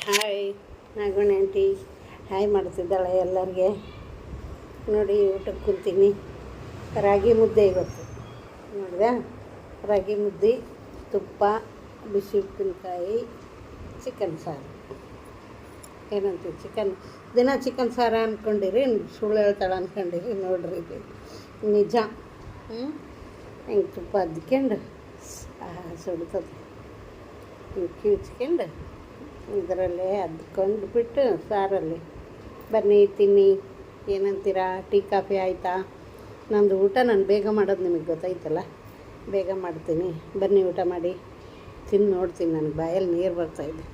Hi ನಾಗಮಣಿ aunty hi ಮಾಡ್ತಿದ್ದಾಳೆ ಎಲ್ಲರಿಗೆ. ನೋಡಿ ಊಟಕ್ಕೆ ಕುಂತೀನಿ. ರಾಗಿ ಮುದ್ದೆ ಇವತ್ತು ನೋಡಿದೆ. ರಾಗಿ ಮುದ್ದೆ, ತುಪ್ಪ, ಬಿಸಿ ಉಪ್ಪಿನಕಾಯಿ, ಚಿಕನ್ ಸಾರು. ಏನಂತೀವಿ ಚಿಕನ್ ದಿನ ಚಿಕನ್ ಸಾರು ಅಂದ್ಕೊಂಡಿರಿ, ಸುಳ್ಳು ಹೇಳ್ತಾಳೆ ಅಂದ್ಕೊಂಡಿರಿ. ನೋಡ್ರಿ ಇದು ನಿಜ. ಹಿಂಗೆ ತುಪ್ಪ ಅದ್ಕೊಂಡು ಸುಡ್ತದೆ. ಹಿಂಗೆ ಕಿಚ್ಕೊಂಡು ಇದರಲ್ಲೇ ಅದ್ಕೊಂಡು ಬಿಟ್ಟು ಸಾರಲ್ಲಿ ಬನ್ನಿ ತಿನ್ನಿ. ಏನಂತೀರಾ? ಟೀ ಕಾಫಿ ಆಯಿತಾ? ನಮ್ಮದು ಊಟ ನಾನು ಬೇಗ ಮಾಡೋದು ನಿಮಗೆ ಗೊತ್ತಾಯ್ತಲ್ಲ, ಬೇಗ ಮಾಡ್ತೀನಿ. ಬನ್ನಿ ಊಟ ಮಾಡಿ. ತಿಂದು ನೋಡ್ತೀನಿ, ನನಗೆ ಬಾಯಲ್ಲಿ ನೀರು ಬರ್ತಾಯಿದೆ.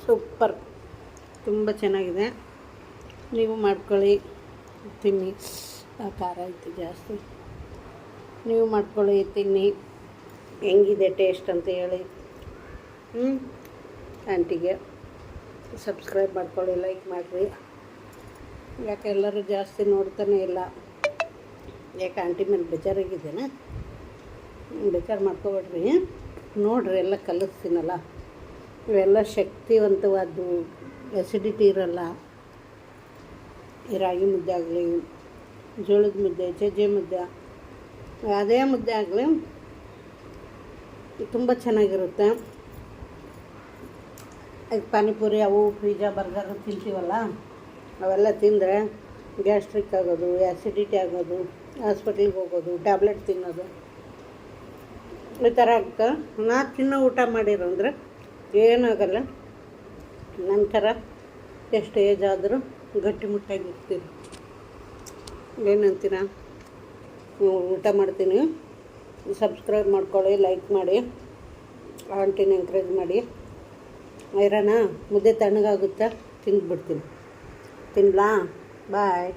ಸೂಪರ್, ತುಂಬ ಚೆನ್ನಾಗಿದೆ. ನೀವು ಮಾಡ್ಕೊಳ್ಳಿ, ತಿನ್ನಿ. ಖಾರ ಐತಿ ಜಾಸ್ತಿ. ನೀವು ಮಾಡ್ಕೊಳ್ಳಿ, ತಿನ್ನಿ. ಹೆಂಗಿದೆ ಟೇಸ್ಟ್ ಅಂತ ಹೇಳಿ. ಆಂಟಿಗೆ ಸಬ್ಸ್ಕ್ರೈಬ್ ಮಾಡ್ಕೊಳ್ಳಿ, ಲೈಕ್ ಮಾಡಿರಿ. ಯಾಕೆ ಎಲ್ಲರೂ ಜಾಸ್ತಿ ನೋಡ್ತಾನೆ ಇಲ್ಲ? ಯಾಕೆ ಆಂಟಿ ಮೇಲೆ ಬೇಜಾರಾಗಿದ್ದೇನೆ? ಬೇಜಾರು ಮಾಡ್ಕೊಬೇಡ್ರಿ. ನೋಡ್ರಿ, ಎಲ್ಲ ಕಲಿಸ್ತೀನಲ್ಲ, ಇವೆಲ್ಲ ಶಕ್ತಿವಂತವಾದ್ದು, ಎಸಿಡಿಟಿ ಇರಲ್ಲ. ಈ ರಾಗಿ ಮುದ್ದೆ ಆಗಲಿ, ಜೋಳದ ಮುದ್ದೆ, ಸಜ್ಜೆ ಮುದ್ದೆ, ಯಾವುದೇ ಮುದ್ದೆ ಆಗಲಿ ತುಂಬ ಚೆನ್ನಾಗಿರುತ್ತೆ. ಈಗ ಪಾನಿಪುರಿ, ಅವು ಪಿಜ್ಜಾ, ಬರ್ಗರು ತಿಂತೀವಲ್ಲ, ಅವೆಲ್ಲ ತಿಂದರೆ ಗ್ಯಾಸ್ಟ್ರಿಕ್ ಆಗೋದು, ಆ್ಯಸಿಡಿಟಿ ಆಗೋದು, ಹಾಸ್ಪಿಟ್ಲಿಗೆ ಹೋಗೋದು, ಟ್ಯಾಬ್ಲೆಟ್ ತಿನ್ನೋದು, ಈ ಥರ ಆಗ್ತಾ. ನಾ ತಿನ್ನೋ ಊಟ ಮಾಡಿರೋ ಅಂದರೆ ಏನಾಗಲ್ಲ. ನನ್ನ ಥರ ಎಷ್ಟು ಏಜ್ ಆದರೂ ಗಟ್ಟಿಮುಟ್ಟಾಗಿರ್ತೀರಿ. ಏನಂತೀರ? ಊಟ ಮಾಡ್ತೀನಿ. ಸಬ್ಸ್ಕ್ರೈಬ್ ಮಾಡ್ಕೊಳ್ಳಿ, ಲೈಕ್ ಮಾಡಿ, ಆಂಟಿನ ಎಂಕರೇಜ್ ಮಾಡಿ. ಇರೋಣ, ಮುದ್ದೆ ತಣ್ಣಗಾಗುತ್ತೆ, ತಿಂದ್ಬಿಡ್ತೀನಿ. ತಿನ್ಲಾ? ಬಾಯ್.